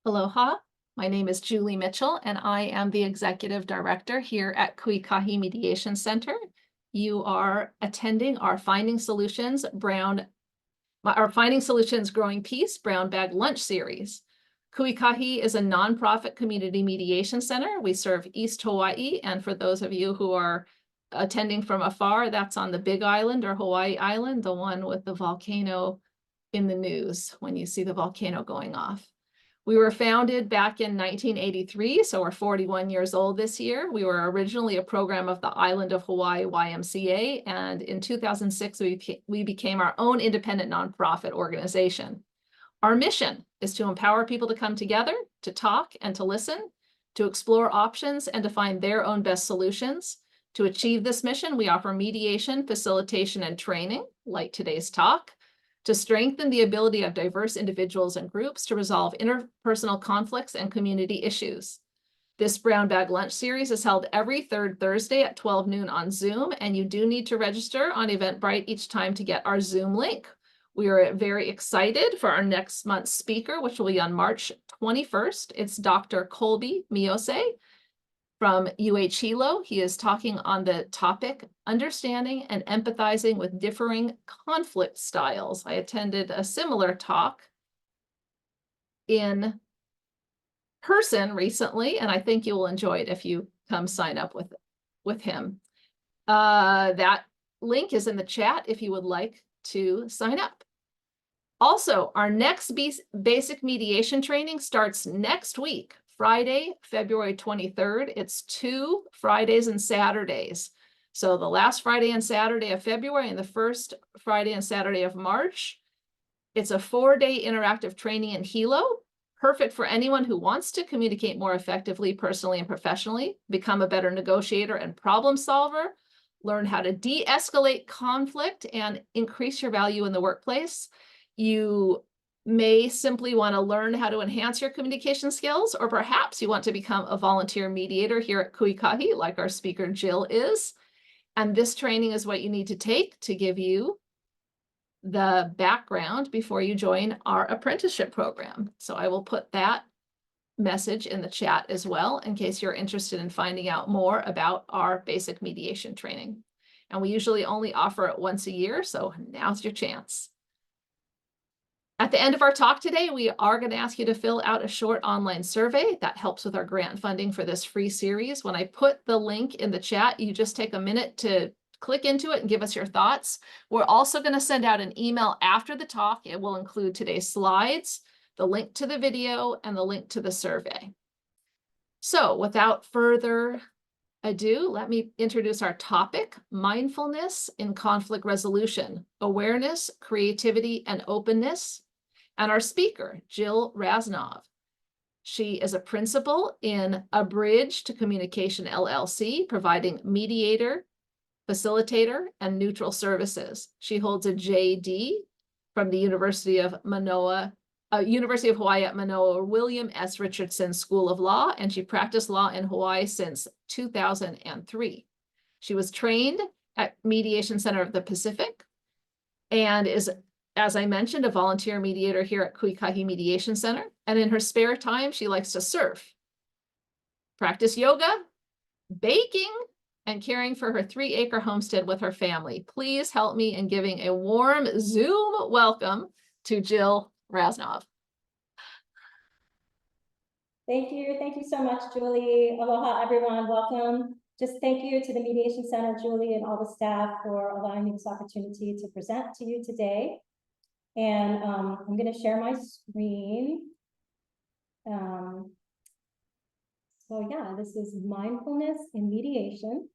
Aloha, my name is Julie Mitchell, and I am the Executive Director here at Kuikahi Mediation Center. You are attending our Finding Solutions Growing Peace Brown Bag Lunch series. Kuikahi is a nonprofit community mediation center. We serve East Hawaii, and for those of you who are attending from afar, that's on the Big Island or Hawaii Island, the one with the volcano in the news when you see the volcano going off. We were founded back in 1983, so we're 41 years old this year. We were originally a program of the Island of Hawaii YMCA, and in 2006, we became our own independent nonprofit organization. Our mission is to empower people to come together, to talk and to listen, to explore options and to find their own best solutions. To achieve this mission, we offer mediation, facilitation, and training, like today's talk, to strengthen the ability of diverse individuals and groups to resolve interpersonal conflicts and community issues. This Brown Bag Lunch series is held every third Thursday at 12 noon on Zoom, and you do need to register on Eventbrite each time to get our Zoom link. We are very excited for our next month's speaker, which will be on March 21st. It's Dr. Colby Miyose from UH Hilo. He is talking on the topic, understanding and empathizing with differing conflict styles. I attended a similar talk in person recently, and I think you will enjoy it if you come sign up with him. That link is in the chat if you would like to sign up. Also, our next basic mediation training starts next week, Friday, February 23rd. It's 2 Fridays and Saturdays. So the last Friday and Saturday of February and the first Friday and Saturday of March. It's a 4-day interactive training in Hilo, perfect for anyone who wants to communicate more effectively, personally and professionally, become a better negotiator and problem solver, learn how to de-escalate conflict and increase your value in the workplace. You may simply want to learn how to enhance your communication skills, or perhaps you want to become a volunteer mediator here at Kuikahi, like our speaker Jill is. And this training is what you need to take to give you the background before you join our apprenticeship program. So I will put that message in the chat as well, in case you're interested in finding out more about our basic mediation training. And we usually only offer it once a year, so now's your chance. At the end of our talk today, we are going to ask you to fill out a short online survey that helps with our grant funding for this free series. When I put the link in the chat, you just take a minute to click into it and give us your thoughts. We're also going to send out an email after the talk. It will include today's slides, the link to the video, and the link to the survey. So without further ado, let me introduce our topic, mindfulness in conflict resolution, awareness, creativity, and openness. And our speaker, Jill Raznov. She is a principal in A Bridge to Communication LLC, providing mediator, facilitator, and neutral services. She holds a JD from the University of Hawaii at Manoa William S. Richardson School of Law, and she practiced law in Hawaii since 2003. She was trained at Mediation Center of the Pacific and is, as I mentioned, a volunteer mediator here at Kuikahi Mediation Center. And in her spare time, she likes to surf, practice yoga, baking, and caring for her 3-acre homestead with her family. Please help me in giving a warm Zoom welcome to Jill Raznov. Thank you. Thank you so much, Julie. Aloha, everyone. Welcome. Just thank you to the Mediation Center, Julie, and all the staff for allowing me this opportunity to present to you today. And I'm going to share my screen. So yeah, this is mindfulness in mediation.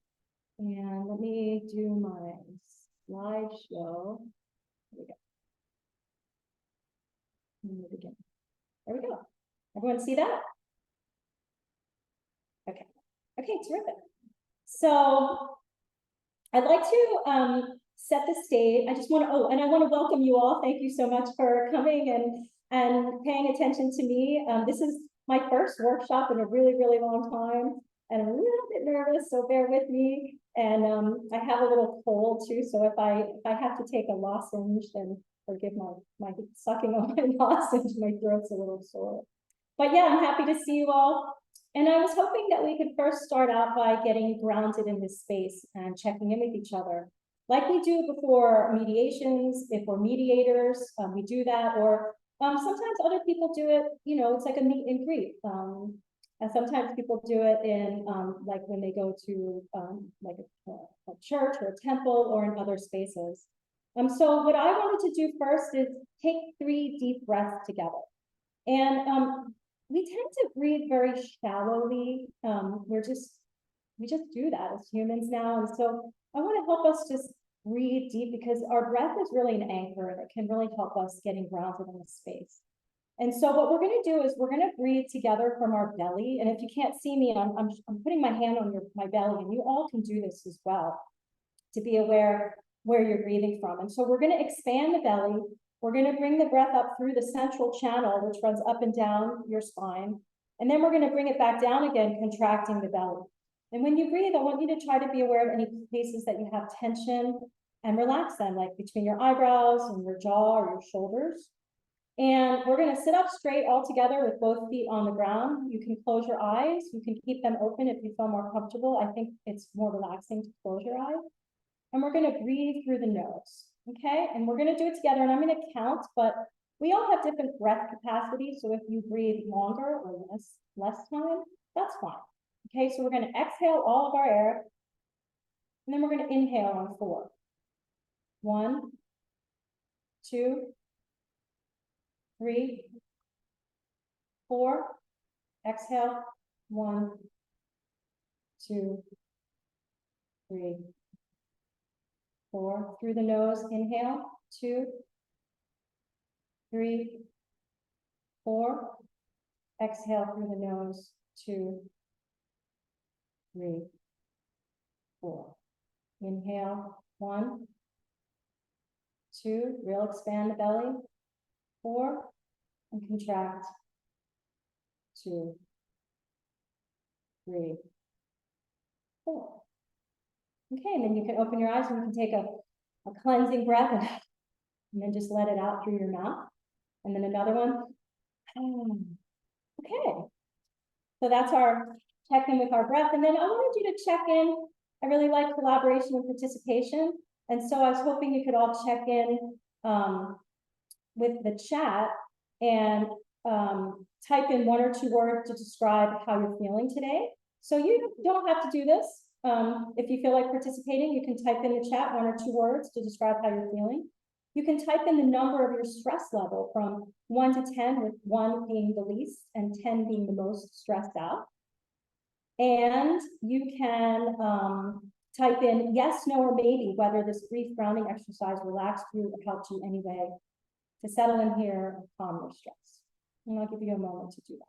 And let me do my slideshow. There we go. There we go. Everyone see that? Okay. Okay, terrific. So I'd like to set the stage. I just want to, and I want to welcome you all. Thank you so much for coming and paying attention to me. This is my first workshop in a really, really long time, and I'm a little bit nervous, so bear with me. And I have a little cold too, so if I have to take a lozenge, then forgive my sucking on my lozenge. My throat's a little sore. But yeah, I'm happy to see you all. And I was hoping that we could first start out by getting grounded in this space and checking in with each other. Like we do before mediations, if we're mediators, we do that, or sometimes other people do it, it's like a meet and greet. And sometimes people do it in like when they go to like a church or a temple or in other spaces. So what I wanted to do first is take 3 deep breaths together. And we tend to breathe very shallowly. We just do that as humans now. And so I want to help us just breathe deep, because our breath is really an anchor that can really help us getting grounded in this space. And so what we're going to do is we're going to breathe together from our belly. And if you can't see me, I'm putting my hand on my belly, and you all can do this as well to be aware where you're breathing from. And so we're going to expand the belly. We're going to bring the breath up through the central channel, which runs up and down your spine. And then we're going to bring it back down again, contracting the belly. And when you breathe, I want you to try to be aware of any places that you have tension and relax them, like between your eyebrows and your jaw or your shoulders. And we're going to sit up straight all together with both feet on the ground. You can close your eyes. You can keep them open if you feel more comfortable. I think it's more relaxing to close your eyes. And we're going to breathe through the nose. Okay, and we're going to do it together, and I'm going to count, but we all have different breath capacity. So if you breathe longer or less time, that's fine. Okay, so we're going to exhale all of our air, and then we're going to inhale on 4. 1, 2, 3, 4. Exhale. 1, 2, 3, 4. Through the nose, inhale. 2, 3, 4. Exhale through the nose. 2, 3, 4. Inhale. 1, 2. Real expand the belly. 4. And contract. 2, 3, 4. Okay, and then you can open your eyes and you can take a cleansing breath and then just let it out through your mouth. And then another one. Okay, so that's our check-in with our breath. And then I wanted you to check in. I really like collaboration and participation. And so I was hoping you could all check in with the chat and type in 1 or 2 words to describe how you're feeling today. So you don't have to do this. If you feel like participating, you can type in the chat 1 or 2 words to describe how you're feeling. You can type in the number of your stress level from 1 to 10, with 1 being the least and 10 being the most stressed out. And you can type in yes, no, or maybe, whether this brief grounding exercise relaxed you or helped you anyway to settle in here and calm your stress. And I'll give you a moment to do that.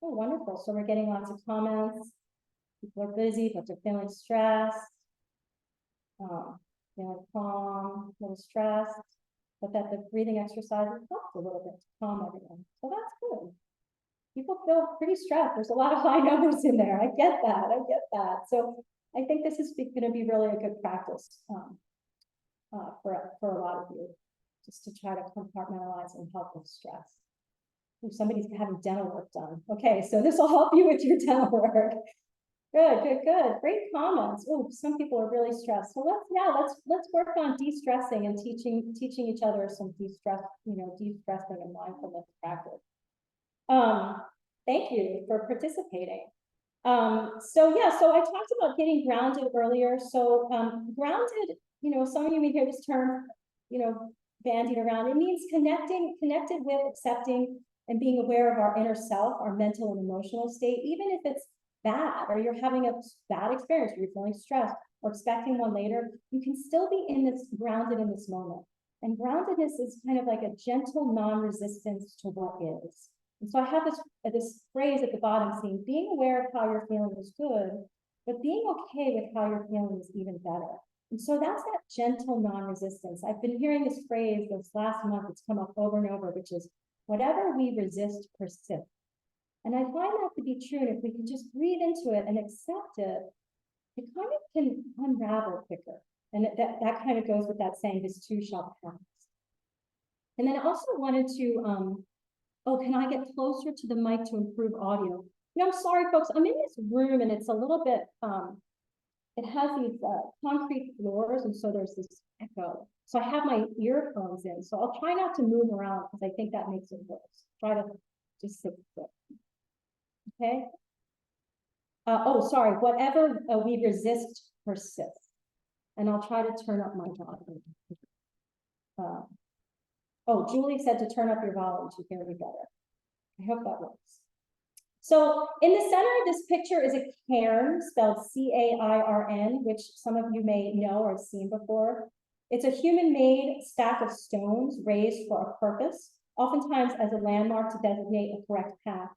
Oh, wonderful. So we're getting lots of comments. People are busy, but they're feeling stressed, feeling calm, a little stressed, but that the breathing exercises helped a little bit to calm everyone. So that's good. People feel pretty stressed. There's a lot of high numbers in there. I get that. So I think this is going to be really a good practice for a lot of you, just to try to compartmentalize and help with stress. Ooh, somebody's having dental work done. Okay, so this will help you with your dental work. Good. Great comments. Oh, some people are really stressed. So let's work on de-stressing and teaching each other some de-stressing and mindfulness practice. Thank you for participating. So I talked about getting grounded earlier. So grounded, some of you may hear this term, bandied around. It means connected with, accepting, and being aware of our inner self, our mental and emotional state, even if it's bad, or you're having a bad experience, or you're feeling stressed, or expecting one later, you can still be grounded in this moment. And groundedness is kind of like a gentle non-resistance to what is. And so I have this phrase at the bottom saying, being aware of how you're feeling is good, but being okay with how you're feeling is even better. And so that's that gentle non-resistance. I've been hearing this phrase this last month, it's come up over and over, which is, whatever we resist persists. And I find that to be true. And if we can just breathe into it and accept it, it kind of can unravel quicker. And that kind of goes with that saying, this too shall pass. And then I also wanted to, oh, can I get closer to the mic to improve audio? I'm sorry, folks, I'm in this room and it's a little bit, it has these concrete floors, and so there's this echo. So I have my earphones in, so I'll try not to move around because I think that makes it worse. Try to just sit there. Okay? Oh, sorry, whatever we resist persists. And I'll try to turn up my volume. Oh, Julie said to turn up your volume to hear me better. I hope that works. So in the center of this picture is a cairn, spelled C-A-I-R-N, which some of you may know or have seen before. It's a human-made stack of stones raised for a purpose, oftentimes as a landmark to designate a correct path.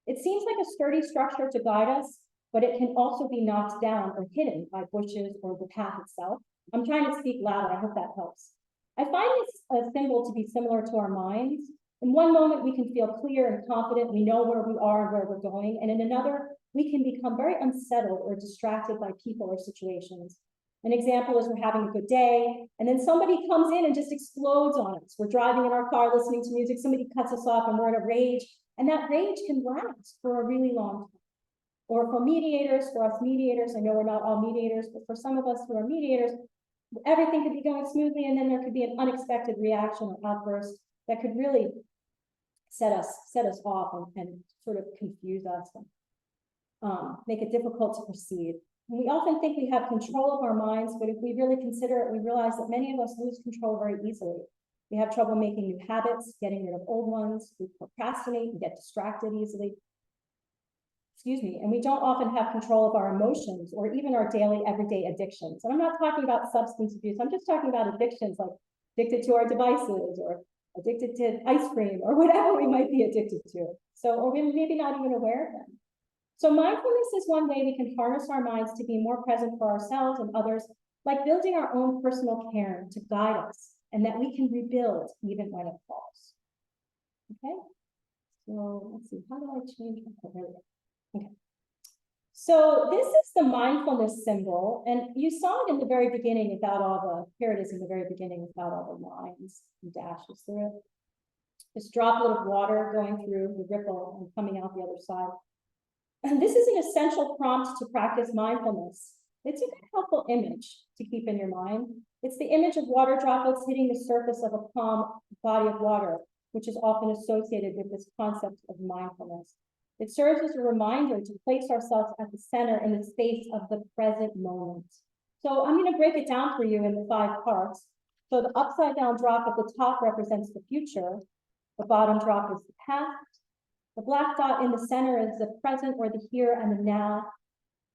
It seems like a sturdy structure to guide us, but it can also be knocked down or hidden by bushes or the path itself. I'm trying to speak louder, I hope that helps. I find this symbol to be similar to our minds. In one moment, we can feel clear and confident, we know where we are and where we're going, and in another, we can become very unsettled or distracted by people or situations. An example is we're having a good day, and then somebody comes in and just explodes on us. We're driving in our car, listening to music, somebody cuts us off, and we're in a rage, and that rage can last for a really long time. Or for mediators, for us mediators, I know we're not all mediators, but for some of us who are mediators, everything could be going smoothly, and then there could be an unexpected reaction or outburst that could really set us off and sort of confuse us and make it difficult to proceed. And we often think we have control of our minds, but if we really consider it, we realize that many of us lose control very easily. We have trouble making new habits, getting rid of old ones, we procrastinate and get distracted easily. Excuse me, and we don't often have control of our emotions or even our daily, everyday addictions. And I'm not talking about substance abuse, I'm just talking about addictions like addicted to our devices or addicted to ice cream or whatever we might be addicted to. So, or we maybe not even aware of them. So mindfulness is one way we can harness our minds to be more present for ourselves and others, like building our own personal cairn to guide us, and that we can rebuild even when it falls. Okay, so let's see, how do I change my career? Okay. So this is the mindfulness symbol, and you saw it in the very beginning without all the, here it is in the very beginning without all the lines and dashes through it. This droplet of water going through the ripple and coming out the other side. And this is an essential prompt to practice mindfulness. It's a very helpful image to keep in your mind. It's the image of water droplets hitting the surface of a calm body of water, which is often associated with this concept of mindfulness. It serves as a reminder to place ourselves at the center in the space of the present moment. So I'm going to break it down for you in the 5 parts. So the upside down drop at the top represents the future. The bottom drop is the past. The black dot in the center is the present or the here and the now.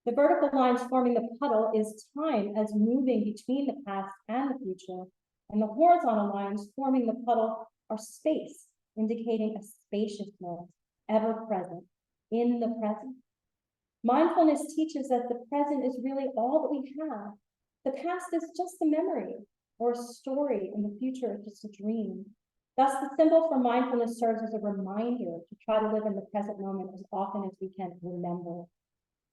The vertical lines forming the puddle is time as moving between the past and the future. And the horizontal lines forming the puddle are space, indicating a spaciousness, ever present. In the present. Mindfulness teaches that the present is really all that we have. The past is just a memory or a story, and the future is just a dream. Thus, the symbol for mindfulness serves as a reminder to try to live in the present moment as often as we can remember.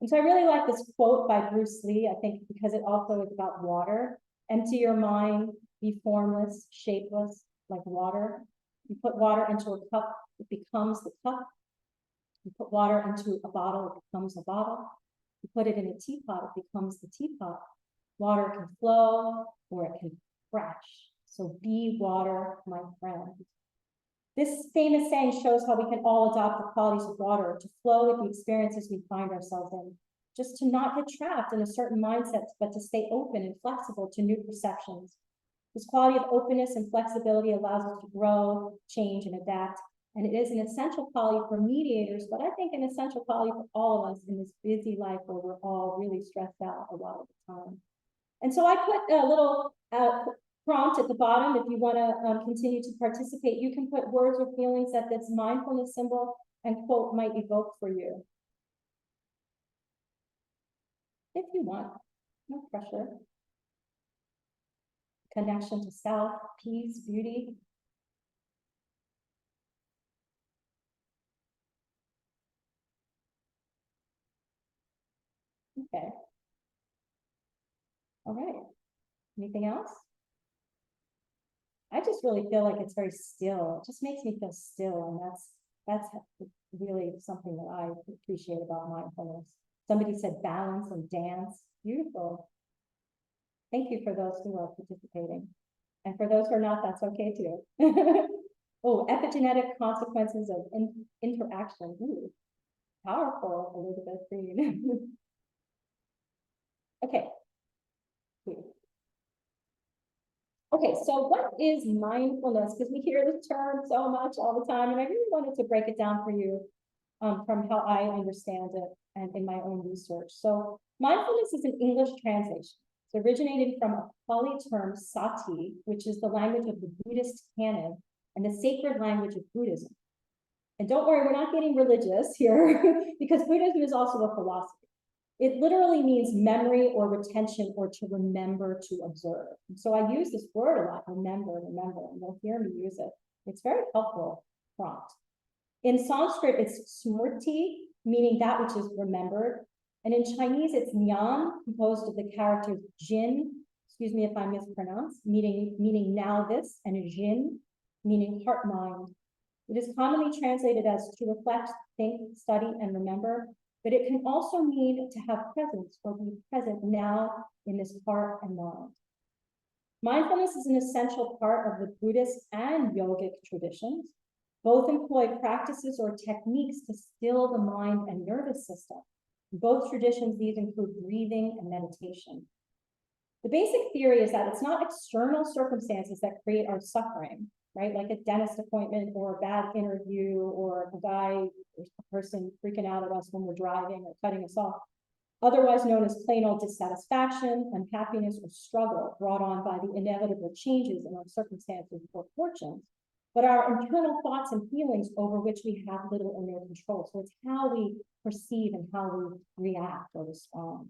And so I really like this quote by Bruce Lee, I think because it also is about water. Empty your mind, be formless, shapeless, like water. You put water into a cup, it becomes the cup. You put water into a bottle, it becomes a bottle. You put it in a teapot, it becomes the teapot. Water can flow or it can crash. So be water, my friend. This famous saying shows how we can all adopt the qualities of water to flow with the experiences we find ourselves in. Just to not get trapped in a certain mindset, but to stay open and flexible to new perceptions. This quality of openness and flexibility allows us to grow, change, and adapt. And it is an essential quality for mediators, but I think an essential quality for all of us in this busy life where we're all really stressed out a lot of the time. And so I put a little prompt at the bottom. If you want to continue to participate, you can put words or feelings that this mindfulness symbol and quote might evoke for you. If you want, no pressure. Connection to self, peace, beauty. Okay. All right. Anything else? I just really feel like it's very still. It just makes me feel still, and that's really something that I appreciate about mindfulness. Somebody said balance and dance. Beautiful. Thank you for those who are participating. And for those who are not, that's okay too. Oh, epigenetic consequences of interaction. Ooh, powerful, Elizabeth Green. Okay. Okay, so what is mindfulness? Because we hear this term so much all the time, and I really wanted to break it down for you from how I understand it and in my own research. So mindfulness is an English translation. It's originated from a Pali term, sati, which is the language of the Buddhist canon and the sacred language of Buddhism. And don't worry, we're not getting religious here because Buddhism is also a philosophy. It literally means memory or retention or to remember, to observe. And so I use this word a lot, remember, and you'll hear me use it. It's very helpful prompt. In Sanskrit, it's smriti, meaning that which is remembered. And in Chinese, it's nyan, composed of the characters jin, excuse me if I mispronounce, meaning now this, and jin, meaning heart mind. It is commonly translated as to reflect, think, study, and remember, but it can also mean to have presence or be present now in this heart and mind. Mindfulness is an essential part of the Buddhist and yogic traditions. Both employ practices or techniques to still the mind and nervous system. In both traditions, these include breathing and meditation. The basic theory is that it's not external circumstances that create our suffering, right? Like a dentist appointment or a bad interview or a guy or a person freaking out at us when we're driving or cutting us off, otherwise known as plain old dissatisfaction, unhappiness, or struggle brought on by the inevitable changes in our circumstances or fortunes, but our internal thoughts and feelings over which we have little or no control. So it's how we perceive and how we react or respond.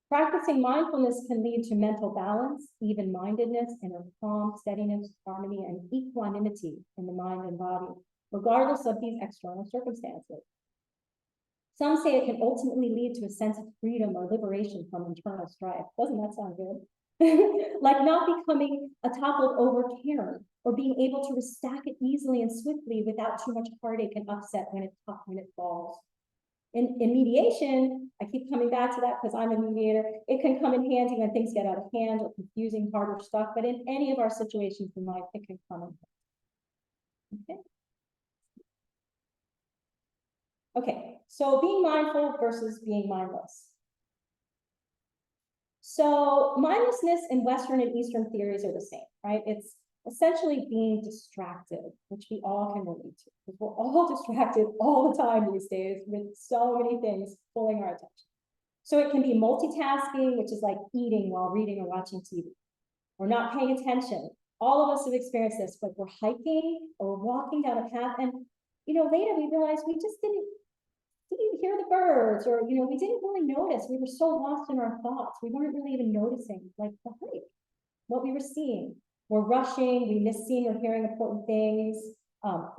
Practicing mindfulness can lead to mental balance, even-mindedness, inner calm, steadiness, harmony, and equanimity in the mind and body, regardless of these external circumstances. Some say it can ultimately lead to a sense of freedom or liberation from internal strife. Doesn't that sound good? Like not becoming a toppled over cairn or being able to restack it easily and swiftly without too much heartache and upset when it falls. In mediation, I keep coming back to that because I'm a mediator. It can come in handy when things get out of hand or confusing, hard, or stuck, but in any of our situations in life, it can come in handy. Okay, so being mindful versus being mindless. So mindlessness in Western and Eastern theories are the same, right? It's essentially being distracted, which we all can relate to, because we're all distracted all the time these days with so many things pulling our attention. So it can be multitasking, which is like eating while reading or watching TV, or not paying attention. All of us have experienced this, but we're hiking or walking down a path, and later we realize we just didn't hear the birds, or we didn't really notice. We were so lost in our thoughts. We weren't really even noticing like the hike, what we were seeing. We're rushing, we miss seeing or hearing important things.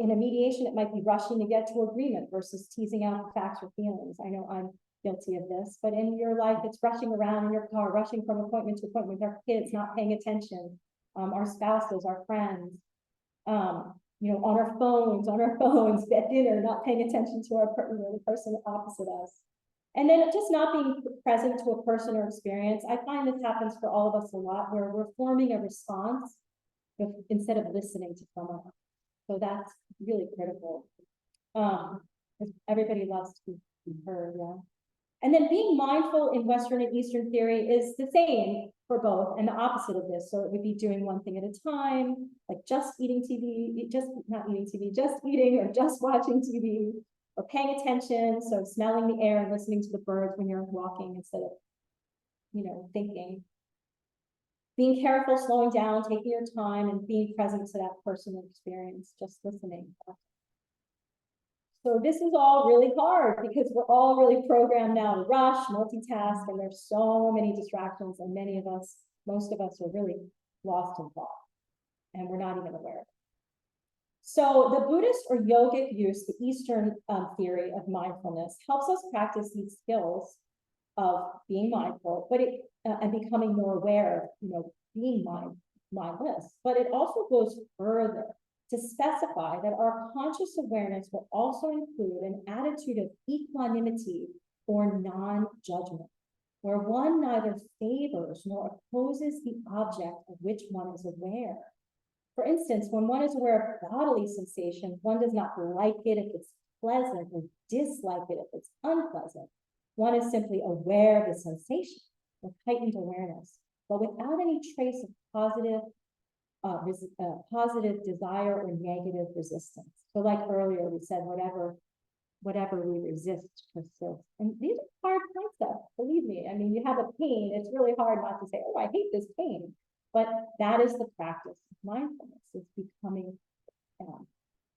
In a mediation, it might be rushing to get to agreement versus teasing out facts or feelings. I know I'm guilty of this, but in your life, it's rushing around in your car, rushing from appointment to appointment with our kids, not paying attention, our spouses, our friends, on our phones at dinner, not paying attention to the person opposite us. And then just not being present to a person or experience. I find this happens for all of us a lot, where we're forming a response instead of listening to someone else. So that's really critical. Everybody loves to be heard, yeah. And then being mindful in Western and Eastern theory is the same for both and the opposite of this. So it would be doing one thing at a time, like just eating TV, just eating or just watching TV, or paying attention. So smelling the air and listening to the birds when you're walking instead of, thinking. Being careful, slowing down, taking your time, and being present to that personal experience, just listening. So this is all really hard because we're all really programmed now to rush, multitask, and there's so many distractions, and most of us are really lost in thought, and we're not even aware of it. So the Buddhist or yogic use, the Eastern theory of mindfulness, helps us practice these skills of being mindful, but and becoming more aware of, being mindless. But it also goes further to specify that our conscious awareness will also include an attitude of equanimity or non-judgment, where one neither favors nor opposes the object of which one is aware. For instance, when one is aware of bodily sensation, one does not like it if it's pleasant or dislike it if it's unpleasant. One is simply aware of the sensation with heightened awareness, but without any trace of positive desire or negative resistance. So like earlier, we said, whatever we resist persists. And these are hard concepts, believe me. I mean, you have a pain, it's really hard not to say, oh, I hate this pain. But that is the practice of mindfulness. It's becoming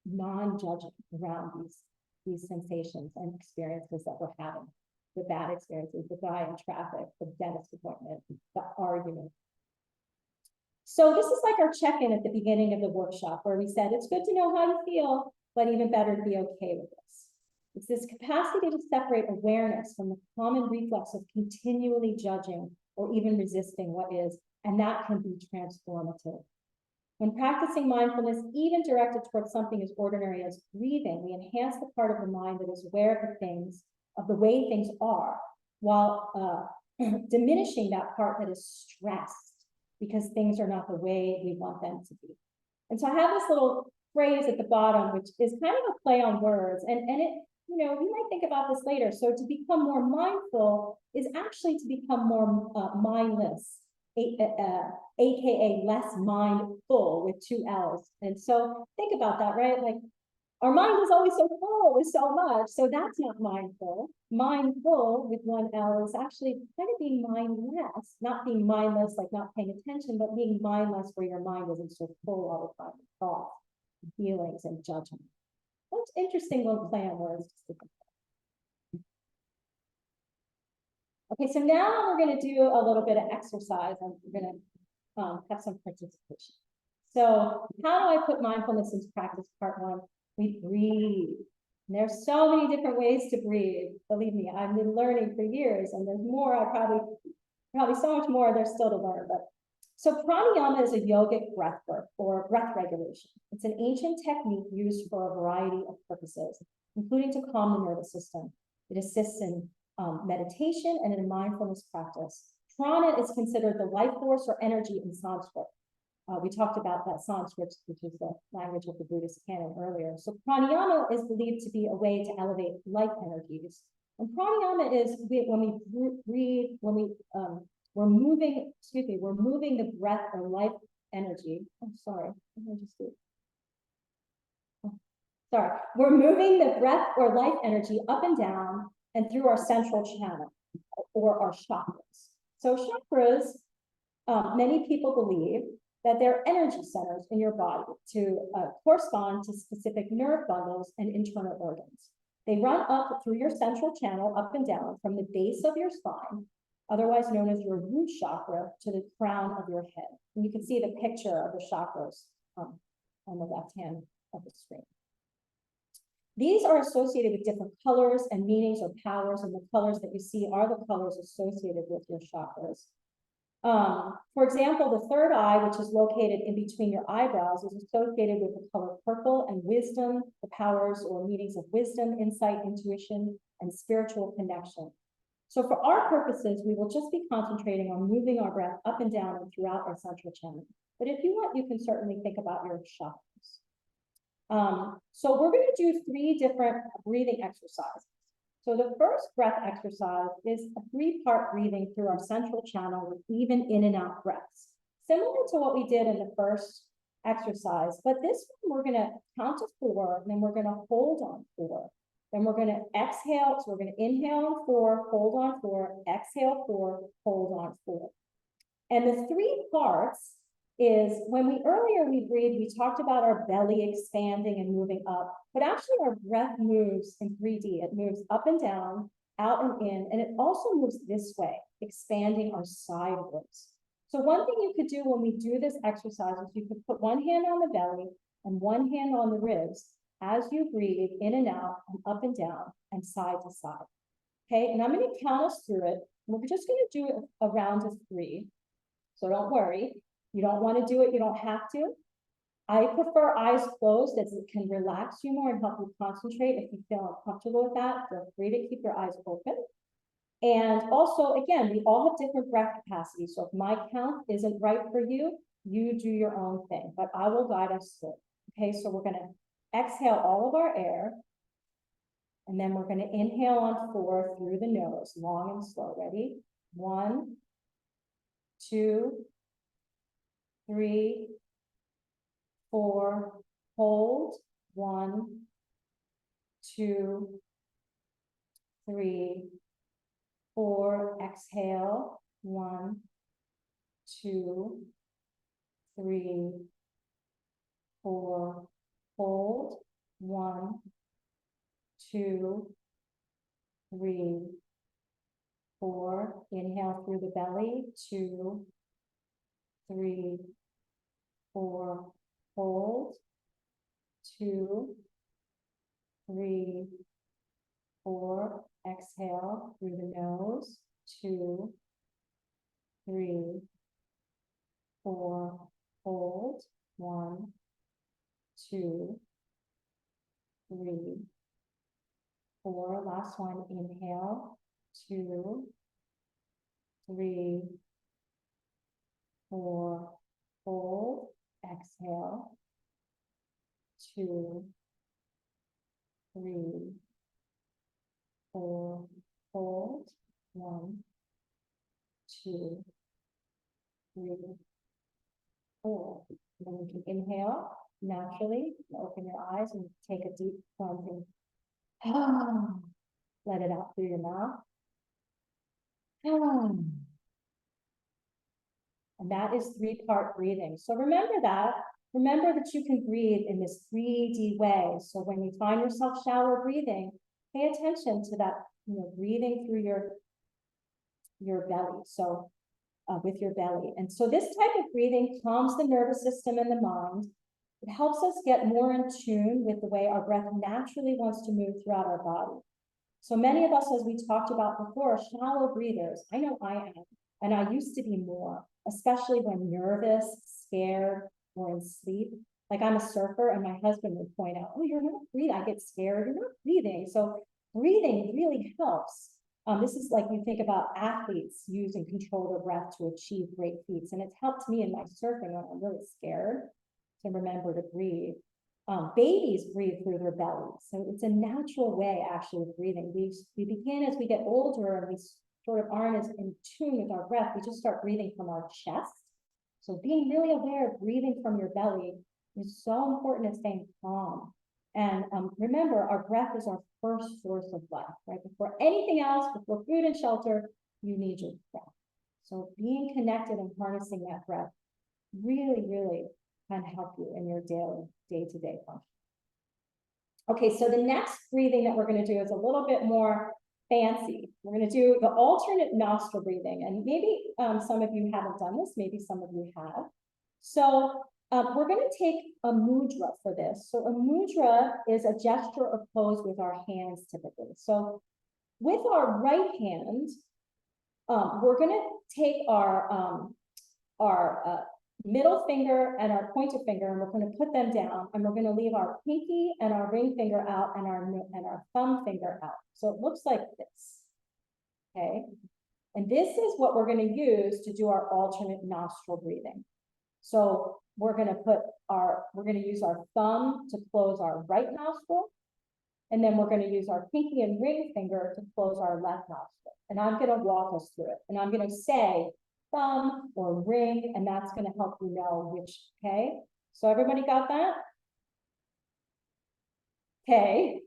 non-judging around these sensations and experiences that we're having. The bad experiences, the guy in traffic, the dentist appointment, the argument. So this is like our check-in at the beginning of the workshop where we said, it's good to know how you feel, but even better to be okay with this. It's this capacity to separate awareness from the common reflex of continually judging or even resisting what is, and that can be transformative. When practicing mindfulness, even directed towards something as ordinary as breathing, we enhance the part of the mind that is aware of the way things are, while diminishing that part that is stressed because things are not the way we want them to be. And so I have this little phrase at the bottom, which is kind of a play on words, and it, you might think about this later. So to become more mindful is actually to become more mindless, aka less mindful with 2 L's. And so think about that, right? Like our mind is always so full with so much, so that's not mindful. Mindful with 1 L is actually kind of being mindless, not being mindless, like not paying attention, but being mindless where your mind isn't so full all the time with thoughts, feelings, and judgment. That's interesting little play on words. Okay, so now we're going to do a little bit of exercise, and we're going to have some participation. So how do I put mindfulness into practice? Part 1, we breathe. And there's so many different ways to breathe. Believe me, I've been learning for years, and there's more. I probably so much more there's still to learn. But so pranayama is a yogic breath work or breath regulation. It's an ancient technique used for a variety of purposes, including to calm the nervous system. It assists in meditation and in mindfulness practice. Prana is considered the life force or energy in Sanskrit. We talked about that Sanskrit, which is the language of the Buddhist canon earlier. So pranayama is believed to be a way to elevate life energies. And pranayama is when we breathe, when we're moving the breath or life energy. We're moving the breath or life energy up and down and through our central channel or our chakras. So chakras, many people believe that they're energy centers in your body to correspond to specific nerve bundles and internal organs. They run up through your central channel, up and down from the base of your spine, otherwise known as your root chakra, to the crown of your head. And you can see the picture of the chakras on the left hand of the screen. These are associated with different colors and meanings or powers, and the colors that you see are the colors associated with your chakras. For example, the third eye, which is located in between your eyebrows, is associated with the color purple and wisdom, the powers or meanings of wisdom, insight, intuition, and spiritual connection. So for our purposes, we will just be concentrating on moving our breath up and down and throughout our central channel. But if you want, you can certainly think about your chakras. So we're going to do 3 different breathing exercises. So the first breath exercise is a 3-part breathing through our central channel with even in and out breaths, similar to what we did in the first exercise. But this one, we're going to count to 4, and then we're going to hold on 4. Then we're going to exhale. So we're going to inhale on 4, hold on 4, exhale 4, hold on 4. And the 3 parts is when we breathe, we talked about our belly expanding and moving up, but actually our breath moves in 3D. It moves up and down, out and in, and it also moves this way, expanding our sideways. So one thing you could do when we do this exercise is you could put one hand on the belly and one hand on the ribs as you breathe in and out and up and down and side to side. Okay, and I'm going to count us through it. We're just going to do a round of 3. So don't worry. You don't want to do it, you don't have to. I prefer eyes closed as it can relax you more and help you concentrate. If you feel uncomfortable with that, feel free to keep your eyes open. And also, again, we all have different breath capacity. So if my count isn't right for you, you do your own thing, but I will guide us through. Okay, so we're going to exhale all of our air. And then we're going to inhale on 4 through the nose, long and slow. Ready? 1, 2, 3, 4. Hold. 1, 2, 3, 4. Exhale. 1, 2, 3, 4. Hold. 1, 2, 3, 4. Inhale through the belly. 2, 3, 4. Hold. 2, 3, 4. Exhale through the nose. 2, 3, 4. Hold. 1, 2, 3, 4. Last one. Inhale. 2, 3, 4. Hold. Exhale. 2, 3, 4. Hold. 1, 2, 3, 4. Then you can inhale naturally. Open your eyes and take a deep cleansing. Let it out through your mouth. And that is 3-part breathing. So remember that. Remember that you can breathe in this 3D way. So when you find yourself shallow breathing, pay attention to that, breathing through your belly. So with your belly. And so this type of breathing calms the nervous system and the mind. It helps us get more in tune with the way our breath naturally wants to move throughout our body. So many of us, as we talked about before, are shallow breathers. I know I am, and I used to be more, especially when nervous, scared, or in sleep. Like I'm a surfer, and my husband would point out, "Oh, you're not breathing. I get scared. You're not breathing." So breathing really helps. This is like you think about athletes using controlled breath to achieve great feats, and it's helped me in my surfing when I'm really scared to remember to breathe. Babies breathe through their bellies, so it's a natural way actually of breathing. We begin as we get older and we sort of aren't as in tune with our breath. We just start breathing from our chest. So being really aware of breathing from your belly is so important in staying calm. And remember, our breath is our first source of life, right? Before anything else, before food and shelter, you need your breath. So being connected and harnessing that breath really, really can help you in your daily, day-to-day function. Okay, so the next breathing that we're going to do is a little bit more fancy. We're going to do the alternate nostril breathing, and maybe some of you haven't done this, maybe some of you have. So we're going to take a mudra for this. So a mudra is a gesture or pose with our hands typically. So with our right hand, we're going to take our middle finger and our pointer finger, and we're going to put them down, and we're going to leave our pinky and our ring finger out and our thumb finger out. So it looks like this. Okay. And this is what we're going to use to do our alternate nostril breathing. So we're going to use our thumb to close our right nostril. And then we're going to use our pinky and ring finger to close our left nostril. And I'm going to walk us through it. And I'm going to say thumb or ring, and that's going to help you know which. Okay. So everybody got that? Okay.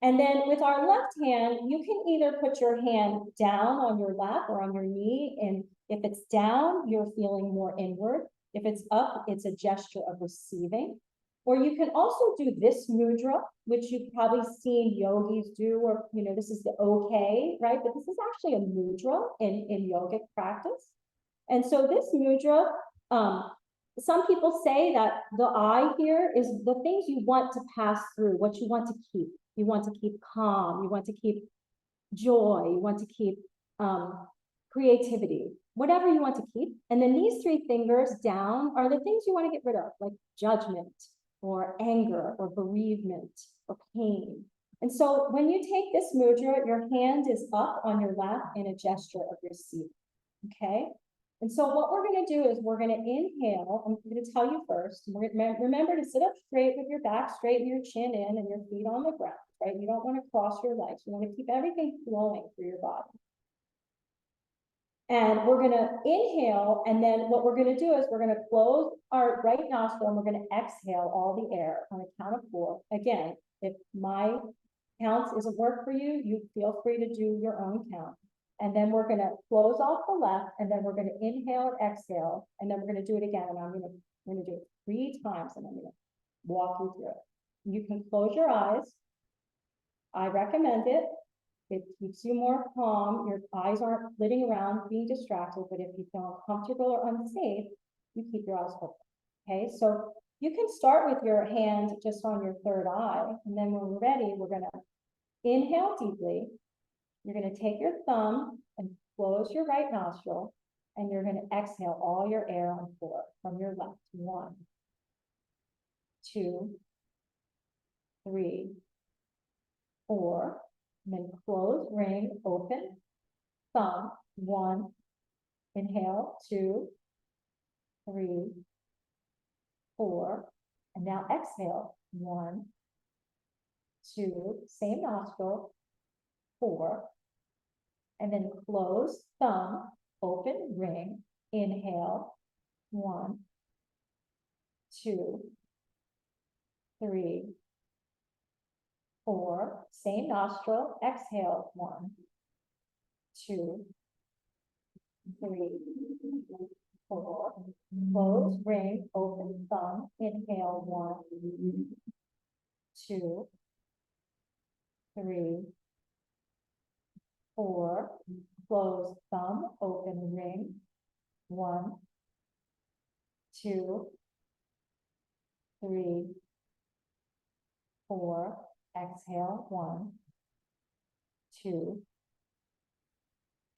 And then with our left hand, you can either put your hand down on your lap or on your knee. And if it's down, you're feeling more inward. If it's up, it's a gesture of receiving. Or you can also do this mudra, which you've probably seen yogis do, or, this is the okay, right? But this is actually a mudra in yogic practice. And so this mudra, some people say that the I here is the things you want to pass through, what you want to keep. You want to keep calm. You want to keep, joy, you want to keep creativity, whatever you want to keep. And then these three fingers down are the things you want to get rid of, like judgment or anger or bereavement or pain. And so when you take this mudra, your hand is up on your lap in a gesture of receiving, okay? And so what we're going to do is we're going to inhale. I'm going to tell you first. Remember to sit up straight with your back straight and your chin in and your feet on the ground, right? You don't want to cross your legs. You want to keep everything flowing through your body. And we're going to inhale, and then what we're going to do is we're going to close our right nostril and we're going to exhale all the air on a count of 4. Again, if my count isn't work for you, you feel free to do your own count. And then we're going to close off the left, and then we're going to inhale and exhale, and then we're going to do it again. And I'm going to do it 3 times, and I'm going to walk you through it. You can close your eyes. I recommend it. It keeps you more calm. Your eyes aren't flitting around, being distracted. But if you feel uncomfortable or unsafe, you keep your eyes open. Okay, so you can start with your hand just on your third eye, and then when we're ready, we're going to inhale deeply. You're going to take your thumb and close your right nostril, and you're going to exhale all your air on 4 from your left. 1, 2, 3, 4. And then close, ring, open, thumb. 1, inhale, 2, 3, 4. And now exhale. 1, 2, same nostril, 4. And then close, thumb, open, ring, inhale, 1, 2, 3, 4, same nostril, exhale, 1, 2, 3, 4, close, ring, open, thumb, inhale, 1, 2, 3, 4, close, thumb, open, ring, 1, 2, 3, 4, exhale, 1, 2,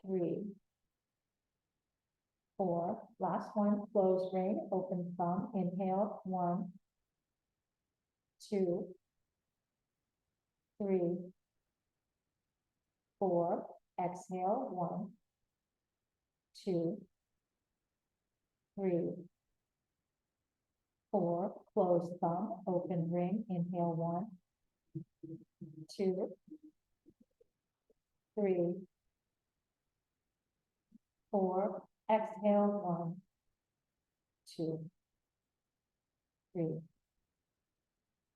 3, 4, last one, close, ring, open, thumb, inhale, 1, 2, 3, 4, exhale, 1, 2, 3, 4, close, thumb, open, ring, inhale, 1, 2, 3, 4, exhale, 1, 2, 3,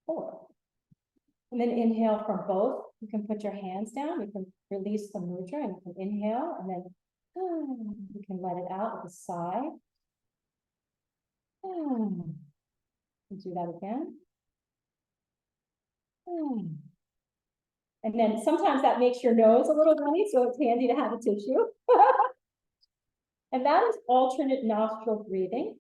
4. And then inhale from both. You can put your hands down. You can release the mudra, and you can inhale, and then you can let it out with a sigh. Do that again. And then sometimes that makes your nose a little runny, so it's handy to have a tissue. And that is alternate nostril breathing.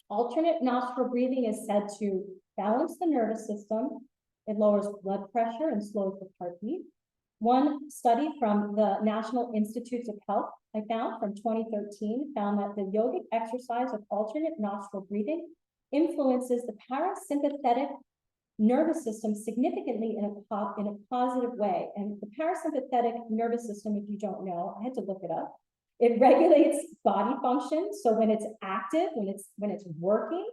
Alternate nostril breathing is said to balance the nervous system. It lowers blood pressure and slows the heartbeat. One study from the National Institutes of Health, I found from 2013, found that the yogic exercise of alternate nostril breathing influences the parasympathetic nervous system significantly in a positive way. And the parasympathetic nervous system, if you don't know, I had to look it up. It regulates body function. So when it's active, when it's working,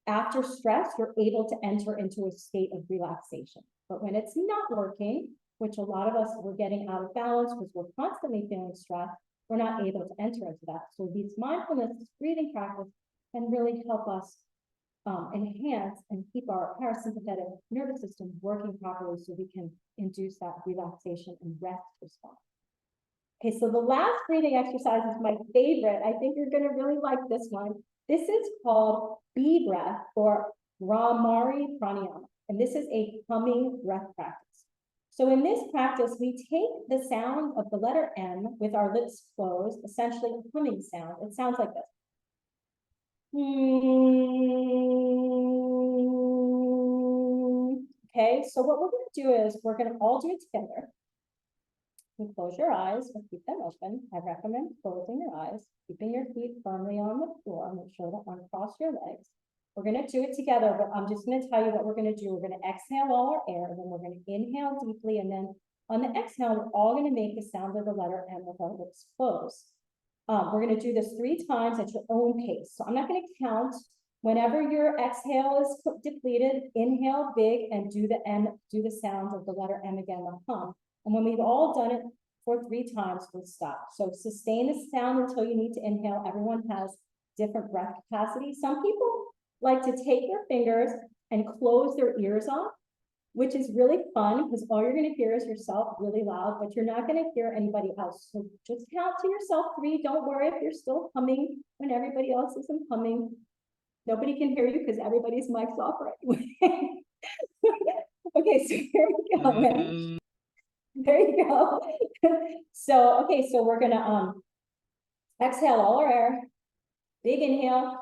after stress, you're able to enter into a state of relaxation. But when it's not working, which a lot of us were getting out of balance because we're constantly feeling stressed, we're not able to enter into that. So these mindfulness, this breathing practice can really help us enhance and keep our parasympathetic nervous system working properly so we can induce that relaxation and rest response. Okay, so the last breathing exercise is my favorite. I think you're going to really like this one. This is called bee breath or Bhramari Pranayama, and this is a humming breath practice. So in this practice, we take the sound of the letter M with our lips closed, essentially a humming sound. It sounds like this. Okay, so what we're going to do is we're going to all do it together. You can close your eyes or keep them open. I recommend closing your eyes, keeping your feet firmly on the floor. Make sure to uncross your legs. We're going to do it together, but I'm just going to tell you what we're going to do. We're going to exhale all our air, then we're going to inhale deeply, and then on the exhale, we're all going to make the sound of the letter M with our lips closed. We're going to do this 3 times at your own pace. So I'm not going to count. Whenever your exhale is depleted, inhale big and do the M, do the sound of the letter M again, the hum. And when we've all done it for 3 times, we'll stop. So sustain the sound until you need to inhale. Everyone has different breath capacity. Some people like to take their fingers and close their ears off, which is really fun because all you're going to hear is yourself really loud, but you're not going to hear anybody else. So just count to yourself 3. Don't worry if you're still humming when everybody else isn't humming. Nobody can hear you because everybody's mic's off right away. Okay, so here we go. Then. There you go. So, okay, so we're gonna exhale all our air. Big inhale.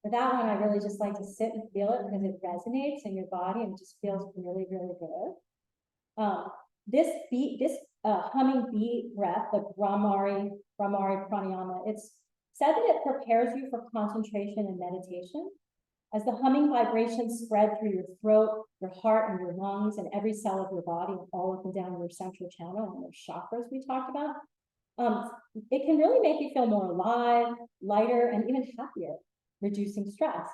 For that one, I really just like to sit and feel it because it resonates in your body and it just feels really, really good. This humming beat breath, the Brahmari pranayama, it's said that it prepares you for concentration and meditation. As the humming vibrations spread through your throat, your heart, and your lungs, and every cell of your body, all up and down your central channel and those chakras we talked about, it can really make you feel more alive, lighter, and even happier, reducing stress.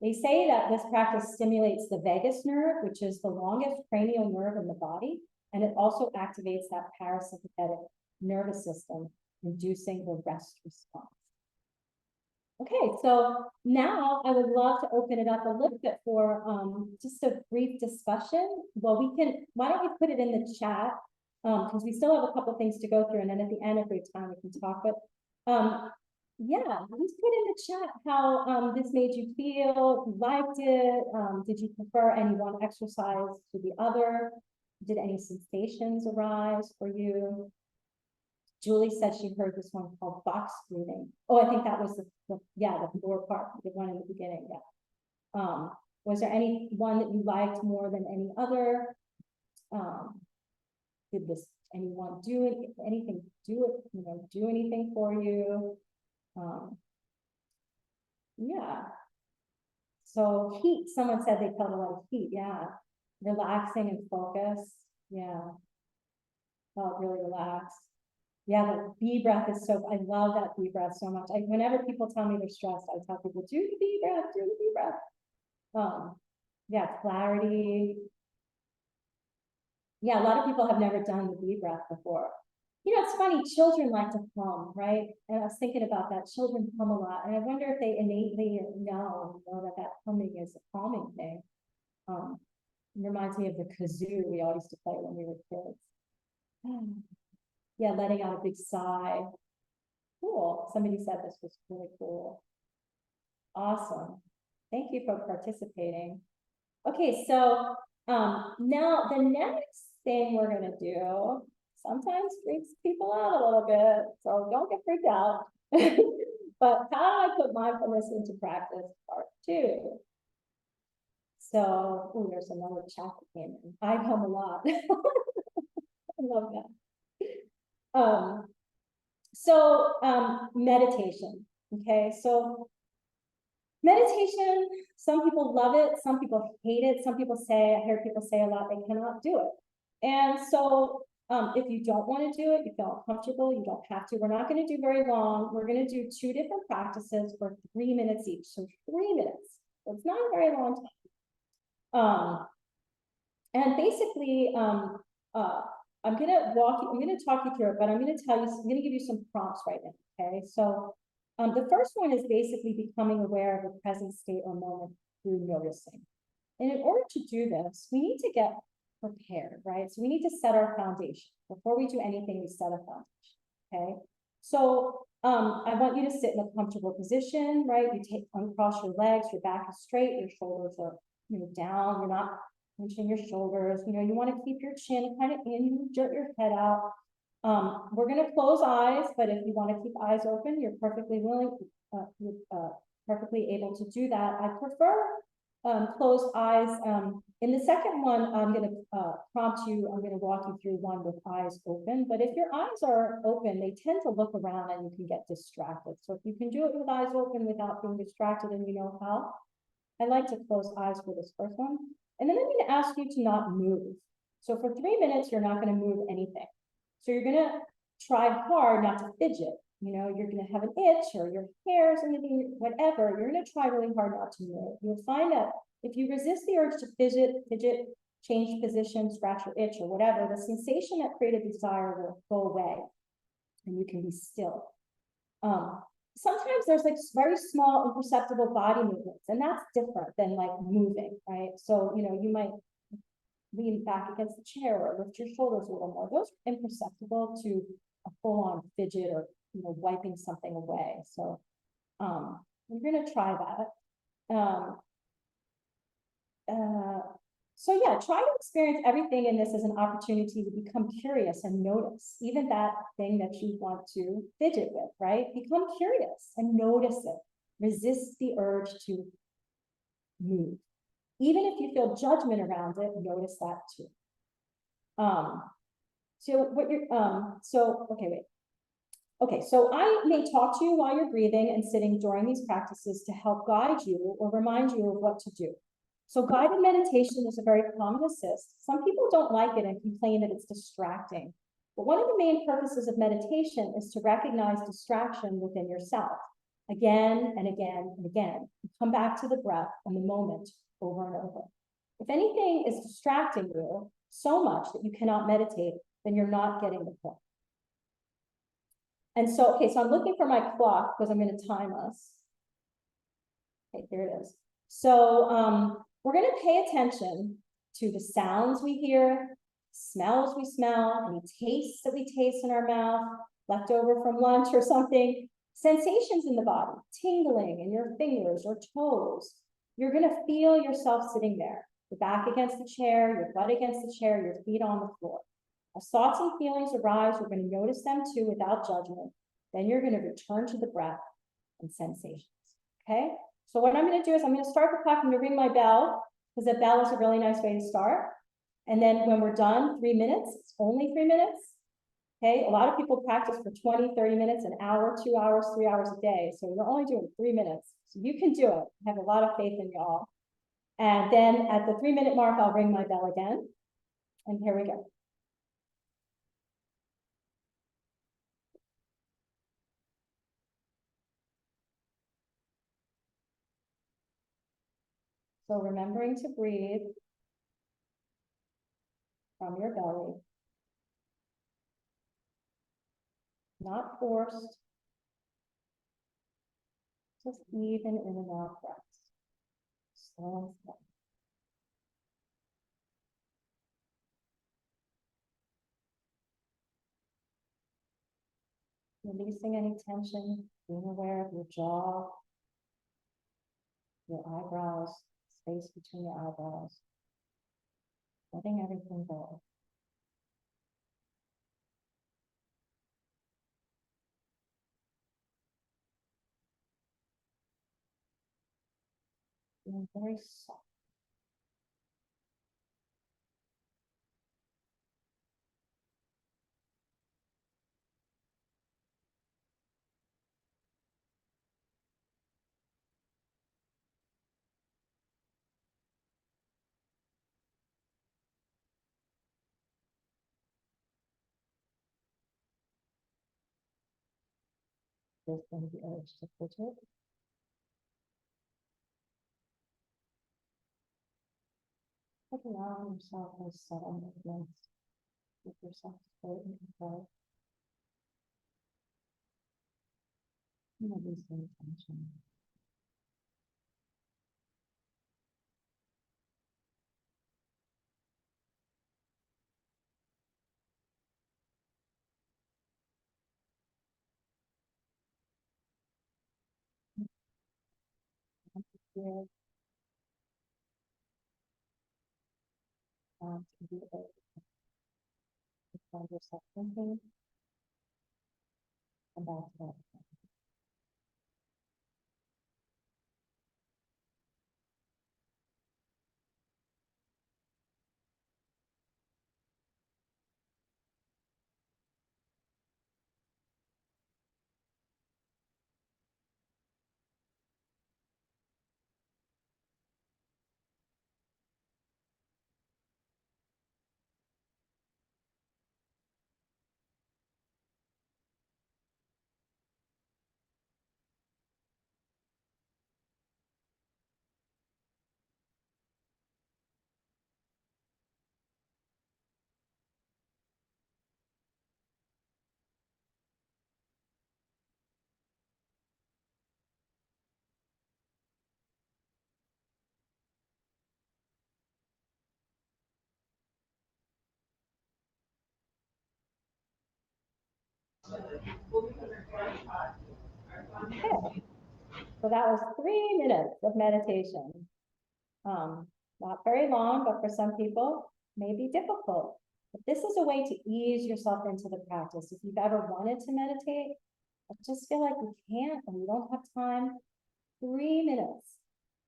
They say that this practice stimulates the vagus nerve, which is the longest cranial nerve in the body, and it also activates that parasympathetic nervous system, inducing the rest response. Okay, so now I would love to open it up a little bit for just a brief discussion. Well, why don't we put it in the chat? Because we still have a couple things to go through, and then at the end, if we have time, we can talk. But yeah, just put in the chat how this made you feel, you liked it, did you prefer any one exercise to the other? Did any sensations arise for you? Julie said she heard this one called box breathing. Oh, I think that was the floor part, the one in the beginning, yeah. Was there any one that you liked more than any other? Did anyone do anything, do anything for you? Yeah. So heat, someone said they felt a lot of heat, yeah. Relaxing and focus, yeah. Felt really relaxed. Yeah, the bee breath is so, I love that bee breath so much. Whenever people tell me they're stressed, I tell people, do the bee breath, do the bee breath. Yeah, clarity. Yeah, a lot of people have never done the bee breath before. It's funny, children like to hum, right? And I was thinking about that, children hum a lot. And I wonder if they innately know that humming is a calming thing. It reminds me of the kazoo we all used to play when we were kids. Yeah, letting out a big sigh. Cool. Somebody said this was really cool. Awesome. Thank you for participating. Okay, so now the next thing we're going to do sometimes freaks people out a little bit, so don't get freaked out. But how do I put mindfulness into practice, part 2. So, there's another chat that came in. I hum a lot. I love that. Meditation. Okay, so meditation, some people love it, some people hate it, some people say, I hear people say a lot, they cannot do it. And so if you don't want to do it, you feel uncomfortable, you don't have to. We're not going to do very long. We're going to do 2 different practices for 3 minutes each. So 3 minutes. So it's not a very long time. And basically, I'm gonna talk you through it, but I'm gonna give you some prompts right now, okay? So, the first one is basically becoming aware of the present state or moment through noticing. And in order to do this, we need to get prepared, right? So we need to set our foundation. Before we do anything, we set a foundation, okay? So, I want you to sit in a comfortable position, right? Uncross your legs, your back is straight, your shoulders are, down, you're not pinching your shoulders, you want to keep your chin kind of in, you jut your head out. We're going to close eyes, but if you want to keep eyes open, you're perfectly willing, perfectly able to do that. I prefer closed eyes. In the second one, I'm going to prompt you, I'm going to walk you through one with eyes open, but if your eyes are open, they tend to look around and you can get distracted. So if you can do it with eyes open without being distracted and you know how, I like to close eyes for this first one. And then I'm going to ask you to not move. So for 3 minutes, you're not going to move anything. So you're going to try hard not to fidget. You're going to have an itch or your hair's going to be whatever. You're going to try really hard not to move. You'll find that if you resist the urge to fidget, change position, scratch your itch or whatever, the sensation that created the desire will go away and you can be still. Sometimes there's like very small imperceptible body movements, and that's different than like moving, right? So, you might lean back against the chair or lift your shoulders a little more. Those are imperceptible to a full-on fidget or, wiping something away. So, we're going to try that. So yeah, try to experience everything in this as an opportunity to become curious and notice, even that thing that you want to fidget with, right? Become curious and notice it. Resist the urge to move. Even if you feel judgment around it, notice that too. Okay, so I may talk to you while you're breathing and sitting during these practices to help guide you or remind you of what to do. So guided meditation is a very common assist. Some people don't like it and complain that it's distracting. But one of the main purposes of meditation is to recognize distraction within yourself again and again and again. You come back to the breath and the moment over and over. If anything is distracting you so much that you cannot meditate, then you're not getting the point. And so, okay, so I'm looking for my clock because I'm going to time us. Okay, here it is. So we're going to pay attention to the sounds we hear, smells we smell, any tastes that we taste in our mouth, left over from lunch or something, sensations in the body, tingling in your fingers or toes. You're going to feel yourself sitting there, your back against the chair, your butt against the chair, your feet on the floor. As thoughts and feelings arise, you're going to notice them too without judgment. Then you're going to return to the breath and sensations. Okay? So what I'm going to do is I'm going to start the clock. I'm going to ring my bell because the bell is a really nice way to start. And then when we're done, 3 minutes, it's only 3 minutes. Okay? A lot of people practice for 20, 30 minutes, an hour, 2 hours, 3 hours a day. So we're only doing 3 minutes. So you can do it. I have a lot of faith in y'all. And then at the 3 minute mark, I'll ring my bell again. And here we go. So remembering to breathe from your belly, not forced, just even in and out breaths, slow and slow. Releasing any tension, being aware of your jaw, your eyebrows, space between your eyebrows, letting everything go. Being very soft. There's going to be urge to fidget. But allowing yourself to settle movements. Give yourself support and control. Release any tension. Here. To be able to find yourself thinking and back to that. Okay. So that was 3 minutes of meditation. Not very long, but for some people, may be difficult. But this is a way to ease yourself into the practice. If you've ever wanted to meditate, I just feel like you can't and you don't have time. 3 minutes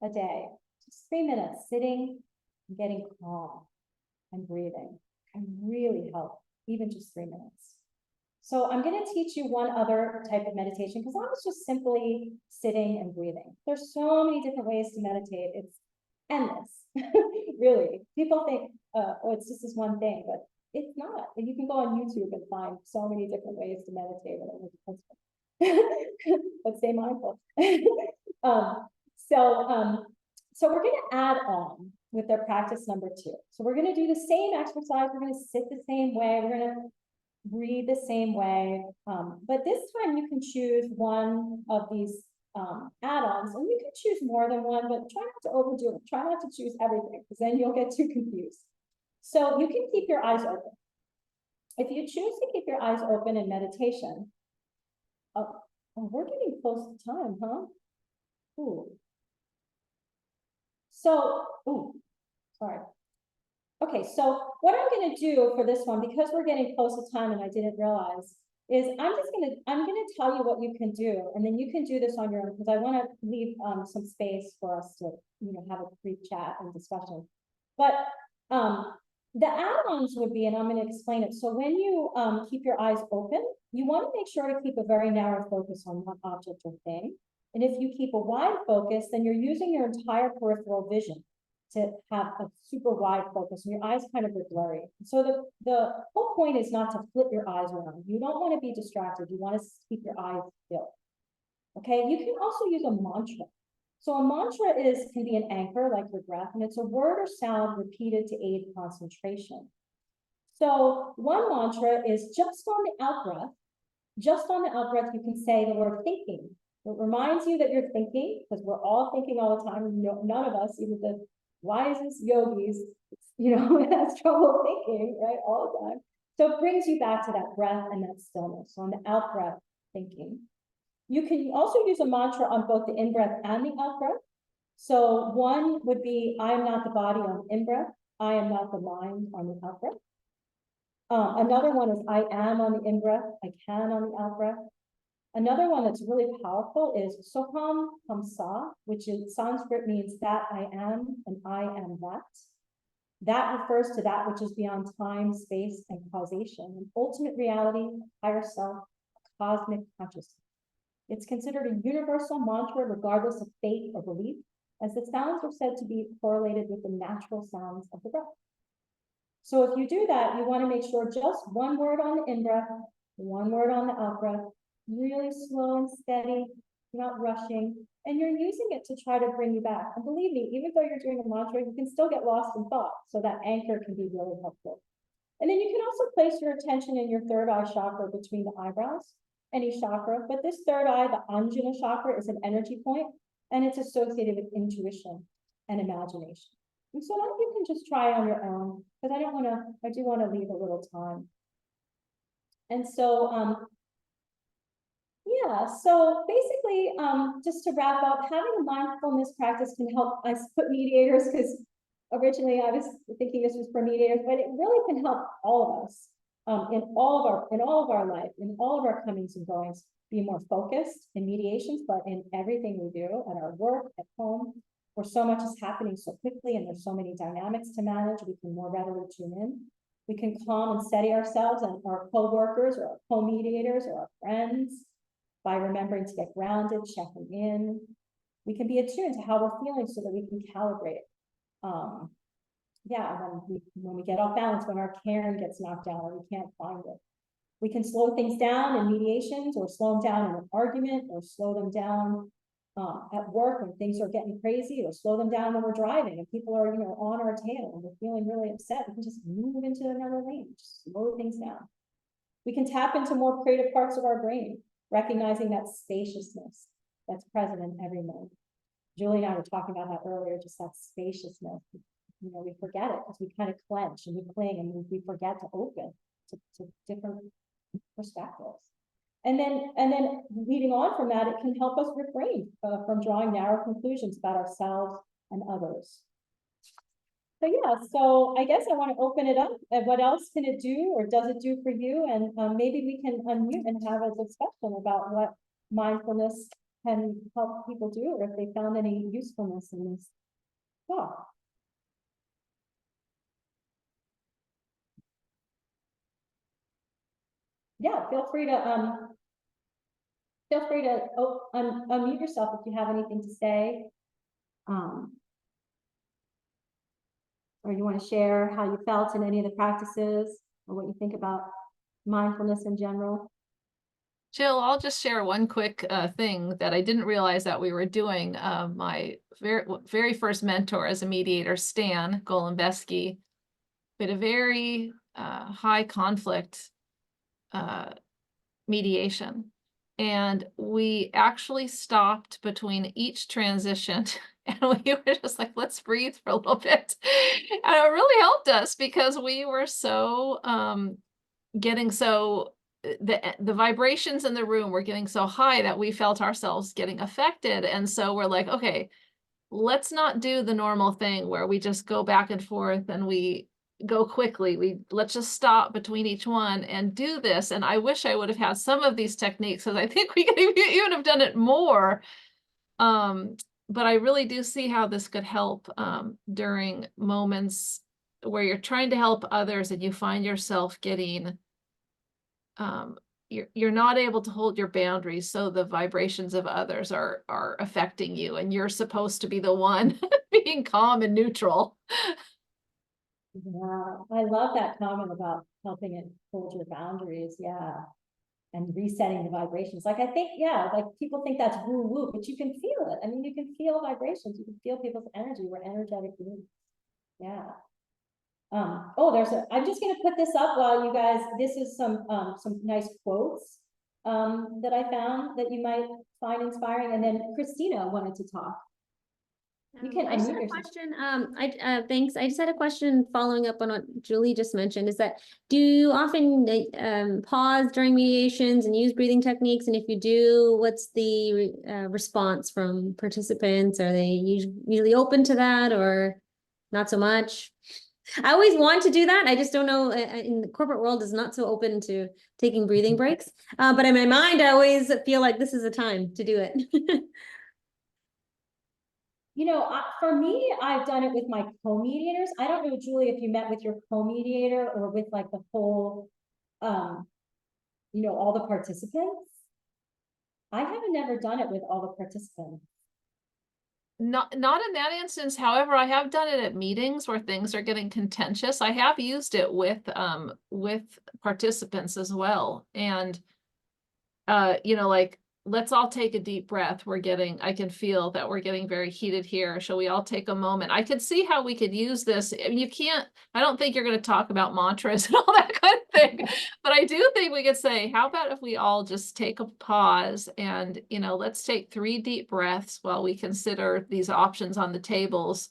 a day, just 3 minutes sitting and getting calm and breathing can really help, even just 3 minutes. So I'm going to teach you one other type of meditation because I was just simply sitting and breathing. There's so many different ways to meditate. It's endless, really. People think, oh, it's just this one thing, but it's not. And you can go on YouTube and find so many different ways to meditate. But stay mindful. So we're going to add on with their practice number 2. So we're going to do the same exercise. We're going to sit the same way. We're going to breathe the same way. But this time you can choose one of these add-ons, and you can choose more than one, but try not to overdo it. Try not to choose everything, because then you'll get too confused. So you can keep your eyes open. If you choose to keep your eyes open in meditation, we're getting close to time, huh? Ooh. So, sorry. Okay, so what I'm going to do for this one, because we're getting close to time and I didn't realize, is I'm going to tell you what you can do, and then you can do this on your own, because I want to leave some space for us to, have a brief chat and discussion. But the add-ons would be, and I'm going to explain it. So when you keep your eyes open, you want to make sure to keep a very narrow focus on one object or thing. And if you keep a wide focus, then you're using your entire peripheral vision to have a super wide focus, and your eyes kind of are blurry. So the whole point is not to flip your eyes around. You don't want to be distracted. You want to keep your eyes still. Okay, you can also use a mantra. So a mantra can be an anchor, like your breath, and it's a word or sound repeated to aid concentration. So one mantra is just on the out breath. Just on the out breath, you can say the word thinking. It reminds you that you're thinking, because we're all thinking all the time. None of us, even the wisest yogis, has trouble thinking, right, all the time. So it brings you back to that breath and that stillness. So on the out breath, thinking. You can also use a mantra on both the in-breath and the out-breath. So one would be, I am not the body on the in-breath. I am not the mind on the out-breath. Another one is, I am on the in-breath. I can on the out-breath. Another one that's really powerful is Soham Hamsa, which in Sanskrit means that I am and I am that. That refers to that which is beyond time, space, and causation, an ultimate reality, higher self, cosmic consciousness. It's considered a universal mantra regardless of faith or belief, as the sounds are said to be correlated with the natural sounds of the breath. So if you do that, you want to make sure just one word on the in-breath, one word on the out-breath, really slow and steady, not rushing, and you're using it to try to bring you back. And believe me, even though you're doing a mantra, you can still get lost in thought, so that anchor can be really helpful. And then you can also place your attention in your third eye chakra between the eyebrows, any chakra, but this third eye, the Anjuna chakra, is an energy point, and it's associated with intuition and imagination. And so you can just try on your own, because I do want to leave a little time. And so, yeah, so basically, just to wrap up, having a mindfulness practice can help us put mediators, because originally I was thinking this was for mediators, but it really can help all of us in all of our life, in all of our comings and goings, be more focused in mediations, but in everything we do at our work, at home, where so much is happening so quickly and there's so many dynamics to manage, we can more readily tune in. We can calm and steady ourselves and our co-workers or our co-mediators or our friends by remembering to get grounded, checking in. We can be attuned to how we're feeling so that we can calibrate. Yeah, when we get off balance, when our cairn gets knocked down or we can't find it. We can slow things down in mediations, or slow them down in an argument, or slow them down at work when things are getting crazy, or slow them down when we're driving and people are, on our tail and we're feeling really upset. We can just move into another lane, just slow things down. We can tap into more creative parts of our brain, recognizing that spaciousness that's present in every moment. Julie and I were talking about that earlier, just that spaciousness. We forget it because we kind of clench and we cling and we forget to open to different perspectives. And then leading on from that, it can help us refrain from drawing narrow conclusions about ourselves and others. So yeah, so I guess I want to open it up. And what else can it do, or does it do for you? And maybe we can unmute and have a discussion about what mindfulness can help people do, or if they found any usefulness in this talk. Yeah, feel free to unmute yourself if you have anything to say. Or you want to share how you felt in any of the practices, or what you think about mindfulness in general. Jill, I'll just share one quick thing that I didn't realize that we were doing. My very first mentor as a mediator, Stan Golembeski, had a very high conflict mediation. And we actually stopped between each transition and we were just like, let's breathe for a little bit. And it really helped us because we were so the vibrations in the room were getting so high that we felt ourselves getting affected. And so we're like, okay, let's not do the normal thing where we just go back and forth and we go quickly. Let's just stop between each one and do this. And I wish I would have had some of these techniques, because I think we could even have done it more. But I really do see how this could help during moments where you're trying to help others and you find yourself getting you're not able to hold your boundaries, so the vibrations of others are affecting you, and you're supposed to be the one being calm and neutral. Yeah, I love that comment about helping it hold your boundaries. Yeah, and resetting the vibrations. Like I think, yeah, like people think that's woo woo, but you can feel it. I mean, you can feel vibrations. You can feel people's energy. We're energetic beings. Yeah. I'm just gonna put this up while you guys, this is some nice quotes that I found that you might find inspiring. And then Christina wanted to talk. You can I just had a question. Thanks. I just had a question following up on what Julie just mentioned, is that do you often pause during mediations and use breathing techniques? And if you do, what's the response from participants? Are they usually open to that or not so much? I always want to do that. I just don't know. In the corporate world is not so open to taking breathing breaks. But in my mind, I always feel like this is a time to do it. For me, I've done it with my co-mediators. I don't know, Julie, if you met with your co-mediator or with like the whole, all the participants. I haven't never done it with all the participants. Not in that instance. However, I have done it at meetings where things are getting contentious. I have used it with participants as well. And like let's all take a deep breath. I can feel that we're getting very heated here. Shall we all take a moment? I could see how we could use this. I mean, I don't think you're going to talk about mantras and all that kind of thing, but I do think we could say, how about if we all just take a pause and, let's take 3 deep breaths while we consider these options on the tables.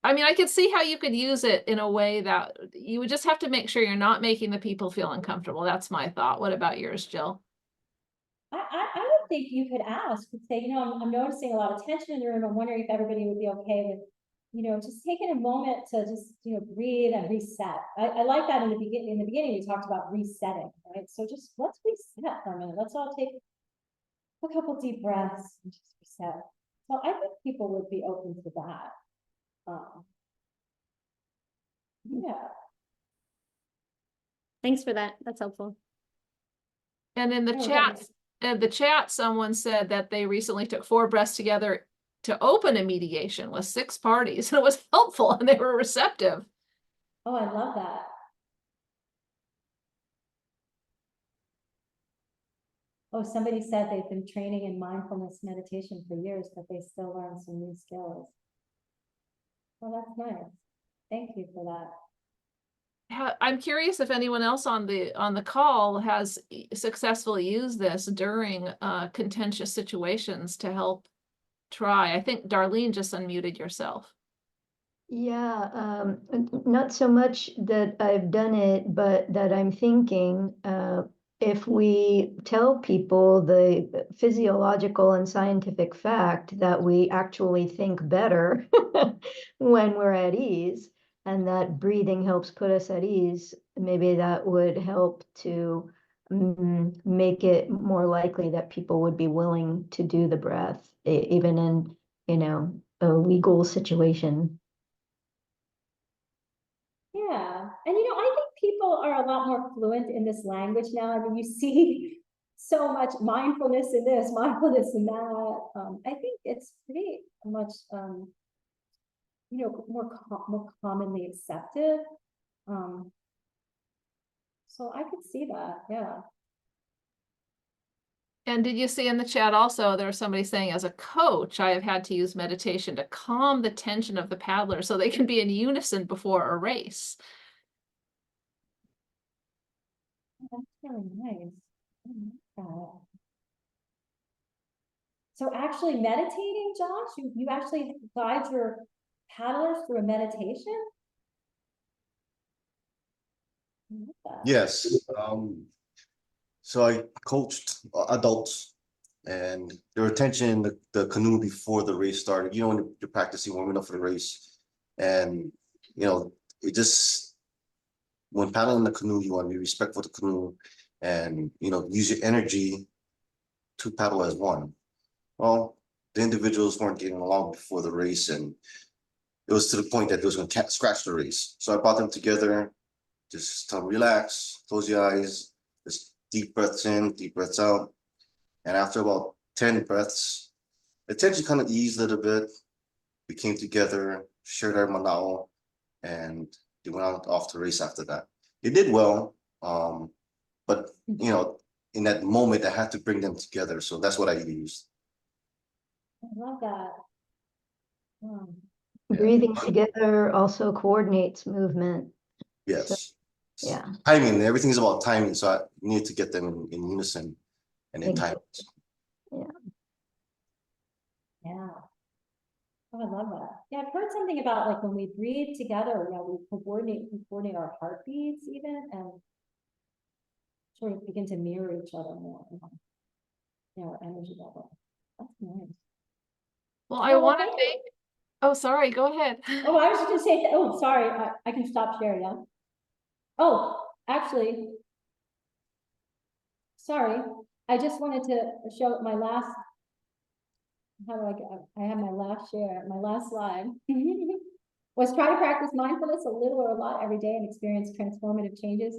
I mean, I could see how you could use it in a way that you would just have to make sure you're not making the people feel uncomfortable. That's my thought. What about yours, Jill? I would think you could ask, say, I'm noticing a lot of tension in the room. I'm wondering if everybody would be okay with, just taking a moment to just, breathe and reset. I like that in the beginning. In the beginning, we talked about resetting, right? So just let's reset for a minute. Let's all take a couple deep breaths and just reset. So I think people would be open to that. Yeah. Thanks for that. That's helpful. And in the chat, someone said that they recently took 4 breaths together to open a mediation with 6 parties, and it was helpful and they were receptive. Oh, I love that. Oh, somebody said they've been training in mindfulness meditation for years, but they still learn some new skills. Oh, that's nice. Thank you for that. I'm curious if anyone else on the call has successfully used this during contentious situations to help try. I think Darlene just unmuted yourself. Yeah, not so much that I've done it, but that I'm thinking if we tell people the physiological and scientific fact that we actually think better when we're at ease, and that breathing helps put us at ease, maybe that would help to make it more likely that people would be willing to do the breath, even in, a legal situation. Yeah. And I think people are a lot more fluent in this language now. I mean, you see so much mindfulness in this, mindfulness in that. I think it's pretty much, more commonly accepted. So I could see that, yeah. And did you see in the chat also, there was somebody saying, as a coach, I have had to use meditation to calm the tension of the paddlers so they can be in unison before a race. That's really nice. I like that. So actually meditating, Josh, you actually guide your paddlers through a meditation? I like that. Yes. So I coached adults, and their attention in the canoe before the race started. When you're practicing warming up for the race, and it just, when paddling the canoe, you want to be respectful of the canoe, and use your energy to paddle as one. Well, the individuals weren't getting along before the race, and it was to the point that it was going to scratch the race. So I brought them together, just tell them, relax, close your eyes, just deep breaths in, deep breaths out. And after about 10 breaths, the tension kind of eased a little bit. We came together, shared our manao, and they went out off the race after that. They did well, but in that moment, I had to bring them together. So that's what I used. I love that. Breathing together also coordinates movement. Yes. So, yeah. Timing, everything's about timing. So I need to get them in unison and in time. Yeah. Yeah. Oh, I love that. Yeah, I've heard something about like when we breathe together, we coordinate our heartbeats even, and sort of begin to mirror each other more, our energy level. That's nice. Well, I want to thank. Oh, sorry. Go ahead. Oh, I was just gonna say. Oh, sorry. I can stop sharing. Yeah. Oh, actually, sorry. I just wanted to show my last. How do I get? I have my last share. My last slide was try to practice mindfulness a little or a lot every day and experience transformative changes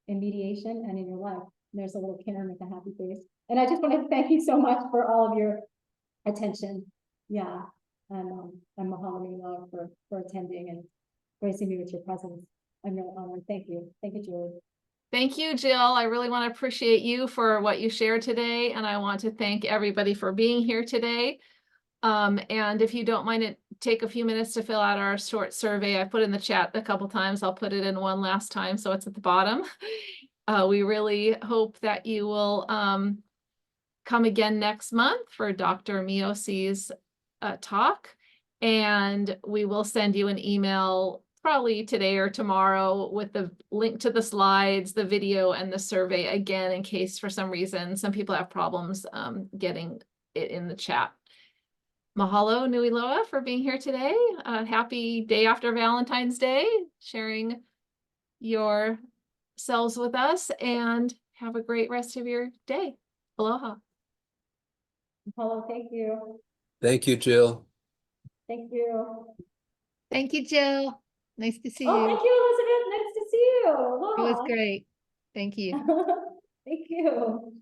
in mediation and in your life. And there's a little Karen with a happy face. And I just want to thank you so much for all of your attention. Yeah. And mahalo nui for attending and gracing me with your presence. I'm really honored. Thank you. Thank you, Julie. Thank you, Jill. I really want to appreciate you for what you shared today, and I want to thank everybody for being here today. And if you don't mind, take a few minutes to fill out our short survey. I put in the chat a couple times. I'll put it in one last time, so it's at the bottom. We really hope that you will come again next month for Dr. Miosi's talk, and we will send you an email probably today or tomorrow with the link to the slides, the video, and the survey again, in case for some reason some people have problems getting it in the chat. Mahalo nui loa for being here today. Happy day after Valentine's Day, sharing yourselves with us, and have a great rest of your day. Aloha. Hello, thank you. Thank you, Jill. Thank you. Thank you, Jill. Nice to see Oh, you. thank you, Elizabeth. Nice to see you. It was Aloha. great. Thank you. Thank you.